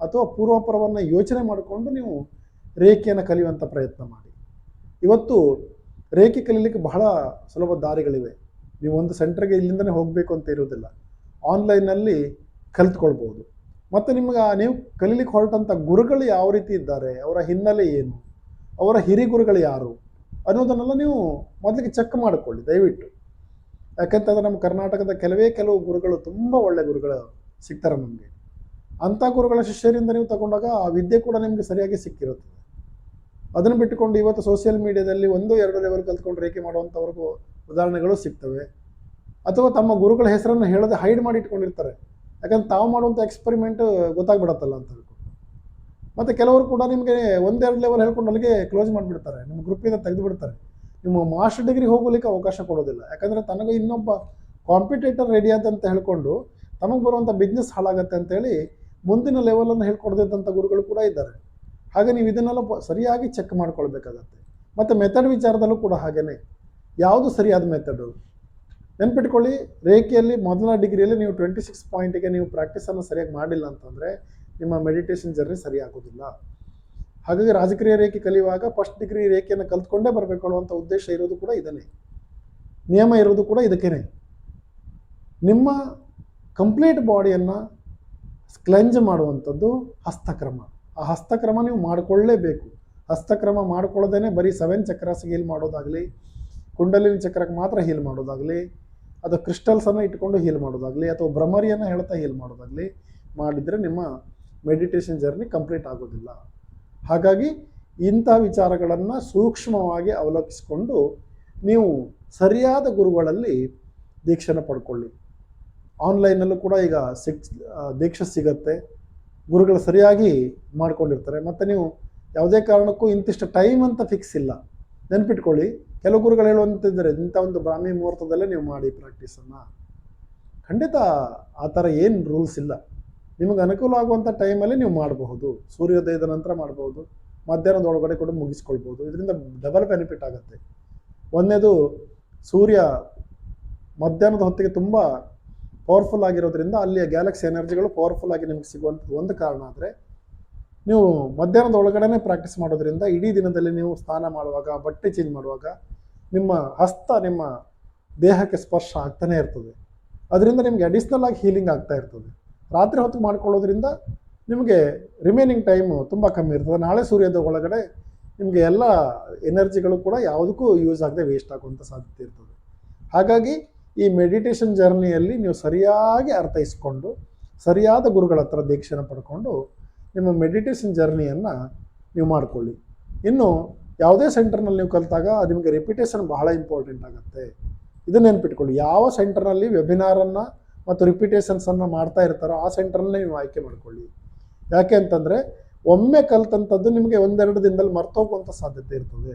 ಅಥವಾ ಪೂರ್ವಾಪರವನ್ನು ಯೋಚನೆ ಮಾಡಿಕೊಂಡು ನೀವು ರೇಖೆಯನ್ನು ಕಲಿಯುವಂಥ ಪ್ರಯತ್ನ ಮಾಡಿ. ಇವತ್ತು ರೇಖೆ ಕಲೀಲಿಕ್ಕೆ ಬಹಳ ಸುಲಭ ದಾರಿಗಳಿವೆ. ನೀವು ಒಂದು ಸೆಂಟರ್ಗೆ ಇಲ್ಲಿಂದನೇ ಹೋಗಬೇಕು ಅಂತ ಇರೋದಿಲ್ಲ, ಆನ್ಲೈನ್ನಲ್ಲಿ ಕಲಿತ್ಕೊಳ್ಬೋದು. ಮತ್ತು ನಿಮ್ಗೆ ನೀವು ಕಲೀಲಿಕ್ಕೆ ಹೊರಟಂಥ ಗುರುಗಳು ಯಾವ ರೀತಿ ಇದ್ದಾರೆ, ಅವರ ಹಿನ್ನೆಲೆ ಏನು, ಅವರ ಹಿರಿಗುರುಗಳು ಯಾರು ಅನ್ನೋದನ್ನೆಲ್ಲ ನೀವು ಮೊದಲಿಗೆ ಚೆಕ್ ಮಾಡಿಕೊಳ್ಳಿ ದಯವಿಟ್ಟು. ಯಾಕಂತಂದರೆ ನಮ್ಮ ಕರ್ನಾಟಕದ ಕೆಲವು ಗುರುಗಳು ತುಂಬ ಒಳ್ಳೆಯ ಗುರುಗಳು ಸಿಗ್ತಾರೆ ನಮಗೆ. ಅಂಥ ಗುರುಗಳ ಶಿಷ್ಯರಿಂದ ನೀವು ತಗೊಂಡಾಗ ಆ ವಿದ್ಯೆ ಕೂಡ ನಿಮಗೆ ಸರಿಯಾಗಿ ಸಿಕ್ಕಿರುತ್ತದೆ. ಅದನ್ನು ಬಿಟ್ಟುಕೊಂಡು ಇವತ್ತು ಸೋಷಿಯಲ್ ಮೀಡಿಯಾದಲ್ಲಿ 1-2 ಲೆವೆಲ್ ಕಲ್ತ್ಕೊಂಡು ರೇಖೆ ಮಾಡುವಂಥವ್ರಿಗೂ ಉದಾಹರಣೆಗಳು ಸಿಗ್ತವೆ. ಅಥವಾ ತಮ್ಮ ಗುರುಗಳ ಹೆಸರನ್ನು ಹೇಳದೆ ಹೈಡ್ ಮಾಡಿ ಇಟ್ಕೊಂಡಿರ್ತಾರೆ, ಯಾಕಂದ್ರೆ ತಾವು ಮಾಡುವಂಥ ಎಕ್ಸ್ಪೆರಿಮೆಂಟ್ ಗೊತ್ತಾಗ್ಬಿಡತ್ತಲ್ಲ ಅಂತ ಹೇಳ್ಕೊಂಡು. ಮತ್ತು ಕೆಲವರು ಕೂಡ ನಿಮಗೆ 1-2 ಲೆವೆಲ್ ಹೇಳ್ಕೊಂಡು ಅಲ್ಲಿಗೆ ಕ್ಲೋಸ್ ಮಾಡಿಬಿಡ್ತಾರೆ, ನಿಮ್ಮ ಗ್ರೂಪಿಂದ ತೆಗೆದುಬಿಡ್ತಾರೆ. ನಿಮ್ಮ ಮಾಸ್ಟರ್ ಡಿಗ್ರಿ ಹೋಗಲಿಕ್ಕೆ ಅವಕಾಶ ಕೊಡೋದಿಲ್ಲ. ಯಾಕಂದರೆ ತನಗೆ ಇನ್ನೊಬ್ಬ ಕಾಂಪಿಟೇಟರ್ ರೆಡಿ ಅಂತ ಹೇಳ್ಕೊಂಡು ತಮಗೆ ಬರುವಂಥ ಬಿಸ್ನೆಸ್ ಹಾಳಾಗತ್ತೆ ಅಂತೇಳಿ ಮುಂದಿನ ಲೆವೆಲನ್ನು ಹೇಳ್ಕೊಡ್ದಿದ್ದಂಥ ಗುರುಗಳು ಕೂಡ ಇದ್ದಾರೆ. ಹಾಗೆ ನೀವು ಇದನ್ನೆಲ್ಲ ಸರಿಯಾಗಿ ಚೆಕ್ ಮಾಡ್ಕೊಳ್ಬೇಕಾಗತ್ತೆ. ಮತ್ತು ಮೆಥಡ್ ವಿಚಾರದಲ್ಲೂ ಕೂಡ ಹಾಗೆಯೇ, ಯಾವುದು ಸರಿಯಾದ ಮೆಥಡು ನೆನ್ಪಿಟ್ಕೊಳ್ಳಿ. ರೇಖೆಯಲ್ಲಿ ಮೊದಲ ಡಿಗ್ರಿಯಲ್ಲಿ ನೀವು 26 ಪಾಯಿಂಟಿಗೆ ನೀವು ಪ್ರಾಕ್ಟೀಸನ್ನು ಸರಿಯಾಗಿ ಮಾಡಿಲ್ಲ ಅಂತಂದರೆ ನಿಮ್ಮ ಮೆಡಿಟೇಷನ್ ಜರ್ನಿ ಸರಿ ಆಗೋದಿಲ್ಲ. ಹಾಗಾಗಿ ರಾಜಕೀಯ ರೇಖೆ ಕಲಿಯುವಾಗ ಫಸ್ಟ್ ಡಿಗ್ರಿ ರೇಖೆಯನ್ನು ಕಲ್ತ್ಕೊಂಡೇ ಬರಬೇಕು ಅನ್ನುವಂಥ ಉದ್ದೇಶ ಇರೋದು ಕೂಡ ಇದನ್ನೇ, ನಿಯಮ ಇರೋದು ಕೂಡ ಇದಕ್ಕೇ. ನಿಮ್ಮ ಕಂಪ್ಲೀಟ್ ಬಾಡಿಯನ್ನು ಕ್ಲೆಂಜ್ ಮಾಡುವಂಥದ್ದು ಹಸ್ತಕ್ರಮ. ಆ ಹಸ್ತಕ್ರಮ ನೀವು ಮಾಡಿಕೊಳ್ಳೇಬೇಕು. ಹಸ್ತಕ್ರಮ ಮಾಡ್ಕೊಳ್ಳೋದೇ ಬರೀ 7 ಚಕ್ರಾಸಿಗೆ ಹೀಲ್ ಮಾಡೋದಾಗಲಿ, ಕುಂಡಲಿನಿ ಚಕ್ರಕ್ಕೆ ಮಾತ್ರ ಹೀಲ್ ಮಾಡೋದಾಗಲಿ, ಅಥವಾ ಕ್ರಿಸ್ಟಲ್ಸನ್ನು ಇಟ್ಕೊಂಡು ಹೀಲ್ ಮಾಡೋದಾಗಲಿ, ಅಥವಾ ಭ್ರಮರಿಯನ್ನು ಹೇಳ್ತಾ ಹೀಲ್ ಮಾಡೋದಾಗಲಿ ಮಾಡಿದರೆ ನಿಮ್ಮ ಮೆಡಿಟೇಷನ್ ಜರ್ನಿ ಕಂಪ್ಲೀಟ್ ಆಗೋದಿಲ್ಲ. ಹಾಗಾಗಿ ಇಂಥ ವಿಚಾರಗಳನ್ನು ಸೂಕ್ಷ್ಮವಾಗಿ ಅವಲೋಕಿಸಿಕೊಂಡು ನೀವು ಸರಿಯಾದ ಗುರುಗಳಲ್ಲಿ ದೀಕ್ಷೆನ ಪಡ್ಕೊಳ್ಳಿ. ಆನ್ಲೈನಲ್ಲೂ ಕೂಡ ಈಗ ದೀಕ್ಷೆ ಸಿಗತ್ತೆ. ಗುರುಗಳು ಸರಿಯಾಗಿ ಮಾಡ್ಕೊಂಡಿರ್ತಾರೆ. ಮತ್ತು ನೀವು ಯಾವುದೇ ಕಾರಣಕ್ಕೂ ಇಂತಿಷ್ಟು ಟೈಮ್ ಅಂತ ಫಿಕ್ಸ್ ಇಲ್ಲ. ನೆನ್ಪಿಟ್ಕೊಳ್ಳಿ, ಕೆಲವು ಗುರುಗಳು ಹೇಳುವಂತಿದ್ದಾರೆ ಇಂಥ ಒಂದು ಬ್ರಾಹ್ಮಿ ಮುಹೂರ್ತದಲ್ಲೇ ನೀವು ಮಾಡಿ ಪ್ರಾಕ್ಟೀಸನ್ನು. ಖಂಡಿತ ಆ ಥರ ಏನು ರೂಲ್ಸ್ ಇಲ್ಲ. ನಿಮಗೆ ಅನುಕೂಲ ಆಗುವಂಥ ಟೈಮಲ್ಲಿ ನೀವು ಮಾಡಬಹುದು. ಸೂರ್ಯೋದಯದ ನಂತರ ಮಾಡ್ಬೋದು, ಮಧ್ಯಾಹ್ನದ ಒಳಗಡೆ ಕೂಡ ಮುಗಿಸ್ಕೊಳ್ಬೋದು. ಇದರಿಂದ ಡಬಲ್ ಬೆನಿಫಿಟ್ ಆಗುತ್ತೆ. ಒಂದನೇದು, ಸೂರ್ಯ ಮಧ್ಯಾಹ್ನದ ಹೊತ್ತಿಗೆ ತುಂಬ ಪವರ್ಫುಲ್ ಆಗಿರೋದ್ರಿಂದ ಅಲ್ಲಿಯ ಗ್ಯಾಲಕ್ಸಿ ಎನರ್ಜಿಗಳು ಪವರ್ಫುಲ್ ಆಗಿ ನಿಮಗೆ ಸಿಗುವಂಥದ್ದು ಒಂದು ಕಾರಣ. ಆದರೆ ನೀವು ಮಧ್ಯಾಹ್ನದ ಒಳಗಡೆ ಪ್ರಾಕ್ಟೀಸ್ ಮಾಡೋದ್ರಿಂದ ಇಡೀ ದಿನದಲ್ಲಿ ನೀವು ಸ್ನಾನ ಮಾಡುವಾಗ, ಬಟ್ಟೆ ಚೇಂಜ್ ಮಾಡುವಾಗ ನಿಮ್ಮ ಹಸ್ತ ನಿಮ್ಮ ದೇಹಕ್ಕೆ ಸ್ಪರ್ಶ ಆಗ್ತಾನೆ ಇರ್ತದೆ. ಅದರಿಂದ ನಿಮಗೆ ಅಡಿಷ್ನಲ್ ಆಗಿ ಹೀಲಿಂಗ್ ಆಗ್ತಾ ಇರ್ತದೆ. ರಾತ್ರಿ ಹೊತ್ತು ಮಾಡ್ಕೊಳ್ಳೋದ್ರಿಂದ ನಿಮಗೆ ರಿಮೈನಿಂಗ್ ಟೈಮು ತುಂಬ ಕಮ್ಮಿ ಇರ್ತದೆ. ನಾಳೆ ಸೂರ್ಯೋದಯ ಒಳಗಡೆ ನಿಮಗೆ ಎಲ್ಲ ಎನರ್ಜಿಗಳು ಕೂಡ ಯಾವುದಕ್ಕೂ ಯೂಸ್ ಆಗದೆ ವೇಸ್ಟ್ ಆಗುವಂಥ ಸಾಧ್ಯತೆ ಇರ್ತದೆ. ಹಾಗಾಗಿ ಈ ಮೆಡಿಟೇಷನ್ ಜರ್ನಿಯಲ್ಲಿ ನೀವು ಸರಿಯಾಗಿ ಅರ್ಥೈಸ್ಕೊಂಡು ಸರಿಯಾದ ಗುರುಗಳ ಹತ್ರ ದೀಕ್ಷೆನ ಪಡ್ಕೊಂಡು ನಿಮ್ಮ ಮೆಡಿಟೇಷನ್ ಜರ್ನಿಯನ್ನು ನೀವು ಮಾಡಿಕೊಳ್ಳಿ. ಇನ್ನು ಯಾವುದೇ ಸೆಂಟರ್ನಲ್ಲಿ ನೀವು ಕಲಿತಾಗ ನಿಮಗೆ ರಿಪಿಟೇಷನ್ ಬಹಳ ಇಂಪಾರ್ಟೆಂಟ್ ಆಗುತ್ತೆ. ಇದನ್ನು ನೆನ್ಪಿಟ್ಕೊಳ್ಳಿ. ಯಾವ ಸೆಂಟರ್ನಲ್ಲಿ ವೆಬಿನಾರನ್ನು ಮತ್ತು ರಿಪಿಟೇಷನ್ಸನ್ನು ಮಾಡ್ತಾ ಇರ್ತಾರೋ ಆ ಸೆಂಟರ್ನಲ್ಲೇ ನೀವು ಆಯ್ಕೆ ಮಾಡಿಕೊಳ್ಳಿ. ಯಾಕೆ ಅಂತಂದರೆ ಒಮ್ಮೆ ಕಲಿತಂಥದ್ದು ನಿಮಗೆ ಒಂದೆರಡು ದಿನದಲ್ಲಿ ಮರ್ತೋಗುವಂಥ ಸಾಧ್ಯತೆ ಇರ್ತದೆ.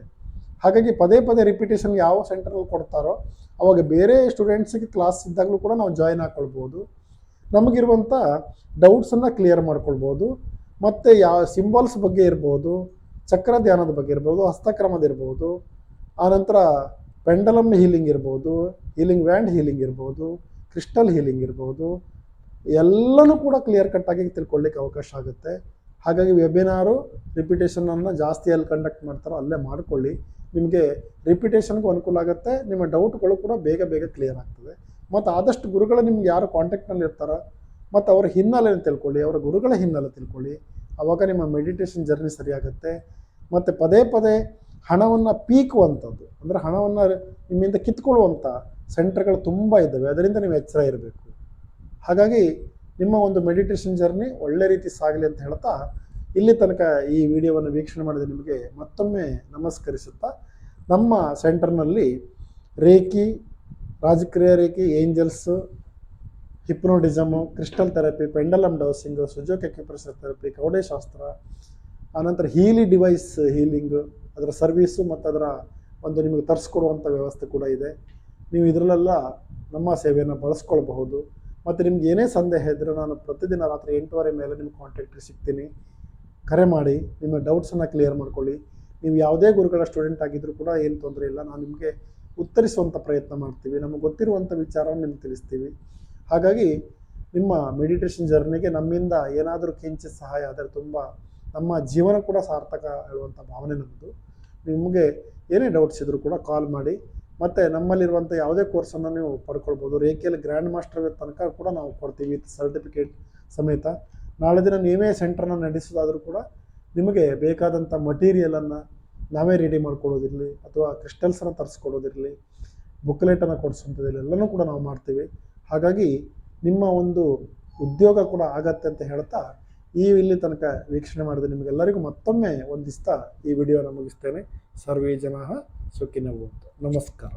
ಹಾಗಾಗಿ ಪದೇ ಪದೇ ರಿಪಿಟೇಷನ್ ಯಾವ ಸೆಂಟರ್ನಲ್ಲಿ ಕೊಡ್ತಾರೋ ಅವಾಗ ಬೇರೆ ಸ್ಟೂಡೆಂಟ್ಸಿಗೆ ಕ್ಲಾಸ್ ಇದ್ದಾಗಲೂ ಕೂಡ ನಾವು ಜಾಯಿನ್ ಹಾಕ್ಕೊಳ್ಬೋದು. ನಮಗಿರುವಂಥ ಡೌಟ್ಸನ್ನು ಕ್ಲಿಯರ್ ಮಾಡ್ಕೊಳ್ಬೋದು. ಮತ್ತು ಯಾವ ಸಿಂಬಲ್ಸ್ ಬಗ್ಗೆ ಇರ್ಬೋದು, ಚಕ್ರ ಧ್ಯಾನದ ಬಗ್ಗೆ ಇರ್ಬೋದು, ಹಸ್ತಕ್ರಮದ ಇರ್ಬೋದು, ಆನಂತರ ಪೆಂಡಲಮ್ ಹೀಲಿಂಗ್ ಇರ್ಬೋದು, ಹೀಲಿಂಗ್ ವ್ಯಾಂಡ್ ಹೀಲಿಂಗ್ ಇರ್ಬೋದು, ಕ್ರಿಸ್ಟಲ್ ಹೀಲಿಂಗ್ ಇರ್ಬೋದು, ಎಲ್ಲನೂ ಕೂಡ ಕ್ಲಿಯರ್ ಕಟ್ಟಾಗಿ ತಿಳ್ಕೊಳ್ಳಿಕ್ಕೆ ಅವಕಾಶ ಆಗುತ್ತೆ. ಹಾಗಾಗಿ ವೆಬಿನಾರು ರಿಪಿಟೇಷನನ್ನು ಜಾಸ್ತಿ ಎಲ್ಲಿ ಕಂಡಕ್ಟ್ ಮಾಡ್ತಾರೋ ಅಲ್ಲೇ ಮಾಡಿಕೊಳ್ಳಿ. ನಿಮಗೆ ರಿಪಿಟೇಷನ್ಗೂ ಅನುಕೂಲ ಆಗುತ್ತೆ. ನಿಮ್ಮ ಡೌಟ್ಗಳು ಕೂಡ ಬೇಗ ಬೇಗ ಕ್ಲಿಯರ್ ಆಗ್ತದೆ. ಮತ್ತು ಆದಷ್ಟು ಗುರುಗಳು ನಿಮ್ಗೆ ಯಾರು ಕಾಂಟ್ಯಾಕ್ಟ್ನಲ್ಲಿ ಇರ್ತಾರೋ ಮತ್ತು ಅವರ ಹಿನ್ನೆಲೆಯನ್ನು ತಿಳ್ಕೊಳ್ಳಿ, ಅವರ ಗುರುಗಳ ಹಿನ್ನೆಲೆ ತಿಳ್ಕೊಳ್ಳಿ. ಆವಾಗ ನಿಮ್ಮ ಮೆಡಿಟೇಷನ್ ಜರ್ನಿ ಸರಿಯಾಗುತ್ತೆ. ಮತ್ತು ಪದೇ ಪದೇ ಹಣವನ್ನು ಪೀಕುವಂಥದ್ದು, ಅಂದರೆ ಹಣವನ್ನು ನಿಮ್ಮಿಂದ ಕಿತ್ಕೊಳ್ಳುವಂಥ ಸೆಂಟರ್ಗಳು ತುಂಬ ಇದ್ದಾವೆ. ಅದರಿಂದ ನೀವು ಎಚ್ಚರ ಇರಬೇಕು. ಹಾಗಾಗಿ ನಿಮ್ಮ ಒಂದು ಮೆಡಿಟೇಷನ್ ಜರ್ನಿ ಒಳ್ಳೆ ರೀತಿ ಸಾಗಲಿ ಅಂತ ಹೇಳ್ತಾ ಇಲ್ಲಿ ತನಕ ಈ ವಿಡಿಯೋವನ್ನು ವೀಕ್ಷಣೆ ಮಾಡಿದ ನಿಮಗೆ ಮತ್ತೊಮ್ಮೆ ನಮಸ್ಕರಿಸುತ್ತಾ, ನಮ್ಮ ಸೆಂಟರ್ನಲ್ಲಿ reiki, Rajakriya reiki, angels, hypnotism, crystal therapy, pendulum dowsing, Sujok acupressure therapy, ಕೌಡೆಶಾಸ್ತ್ರ, ಆನಂತರ ಹೀಲಿ ಡಿವೈಸ್ ಹೀಲಿಂಗು, ಅದರ ಸರ್ವೀಸು ಮತ್ತು ಅದರ ಒಂದು ನಿಮಗೆ ತರಿಸ್ಕೊಡುವಂಥ ವ್ಯವಸ್ಥೆ ಕೂಡ ಇದೆ. ನೀವು ಇದರಲ್ಲೆಲ್ಲ ನಮ್ಮ ಸೇವೆಯನ್ನು ಬಳಸ್ಕೊಳ್ಬಹುದು. ಮತ್ತು ನಿಮ್ಗೆ ಏನೇ ಸಂದೇಹ ಇದ್ದರೆ ನಾನು ಪ್ರತಿದಿನ ರಾತ್ರಿ 8:30 ಮೇಲೆ ನಿಮ್ಮ ಕಾಂಟ್ಯಾಕ್ಟ್ಗೆ ಸಿಗ್ತೀನಿ. ಕರೆ ಮಾಡಿ ನಿಮ್ಮ ಡೌಟ್ಸನ್ನು ಕ್ಲಿಯರ್ ಮಾಡ್ಕೊಳ್ಳಿ. ನೀವು ಯಾವುದೇ ಗುರುಗಳ ಸ್ಟೂಡೆಂಟ್ ಆಗಿದ್ದರೂ ಕೂಡ ಏನು ತೊಂದರೆ ಇಲ್ಲ, ನಾನು ನಿಮಗೆ ಉತ್ತರಿಸುವಂಥ ಪ್ರಯತ್ನ ಮಾಡ್ತೀವಿ. ನಮಗೆ ಗೊತ್ತಿರುವಂಥ ವಿಚಾರವನ್ನು ನಿಮ್ಗೆ ತಿಳಿಸ್ತೀವಿ. ಹಾಗಾಗಿ ನಿಮ್ಮ ಮೆಡಿಟೇಷನ್ ಜರ್ನಿಗೆ ನಮ್ಮಿಂದ ಏನಾದರೂ ಕಿಂಚಿತ್ ಸಹಾಯ ಆದರೆ ತುಂಬ ನಮ್ಮ ಜೀವನ ಕೂಡ ಸಾರ್ಥಕ ಹೇಳುವಂಥ ಭಾವನೆ ನಮ್ಮದು. ನಿಮಗೆ ಏನೇ ಡೌಟ್ಸ್ ಇದ್ದರೂ ಕೂಡ ಕಾಲ್ ಮಾಡಿ. ಮತ್ತು ನಮ್ಮಲ್ಲಿರುವಂಥ ಯಾವುದೇ ಕೋರ್ಸನ್ನು ನೀವು ಪಡ್ಕೊಳ್ಬೋದು. ರೇಖೆಯಲ್ಲಿ ಗ್ರ್ಯಾಂಡ್ ಮಾಸ್ಟರ್ ತನಕ ಕೂಡ ನಾವು ಕೊಡ್ತೀವಿ ವಿತ್ ಸರ್ಟಿಫಿಕೇಟ್ ಸಮೇತ. ನಾಳೆ ದಿನ ನೀವೇ ಸೆಂಟ್ರನ್ನು ನಡೆಸೋದಾದರೂ ಕೂಡ ನಿಮಗೆ ಬೇಕಾದಂಥ ಮಟೀರಿಯಲನ್ನು ನಾವೇ ರೆಡಿ ಮಾಡ್ಕೊಡೋದಿರಲಿ, ಅಥವಾ ಕ್ರಿಸ್ಟಲ್ಸನ್ನು ತರಿಸ್ಕೊಡೋದಿರಲಿ, ಬುಕ್ಲೆಟನ್ನು ಕೊಡಿಸೋಂಥದ್ದಿರಲಿ, ಎಲ್ಲನೂ ಕೂಡ ನಾವು ಮಾಡ್ತೀವಿ. ಹಾಗಾಗಿ ನಿಮ್ಮ ಒಂದು ಉದ್ಯೋಗ ಕೂಡ ಆಗತ್ತೆ ಅಂತ ಹೇಳ್ತಾ ಇಲ್ಲಿ ತನಕ ವೀಕ್ಷಣೆ ಮಾಡಿದ ನಿಮಗೆಲ್ಲರಿಗೂ ಮತ್ತೊಮ್ಮೆ ವಂದಿಸ್ತಾ ಈ ವಿಡಿಯೋನ ಮುಗಿಸ್ತೇನೆ. ಸರ್ವೇ ಜನಾಃ ಸುಖಿನೋ ಭವಂತು. ನಮಸ್ಕಾರ.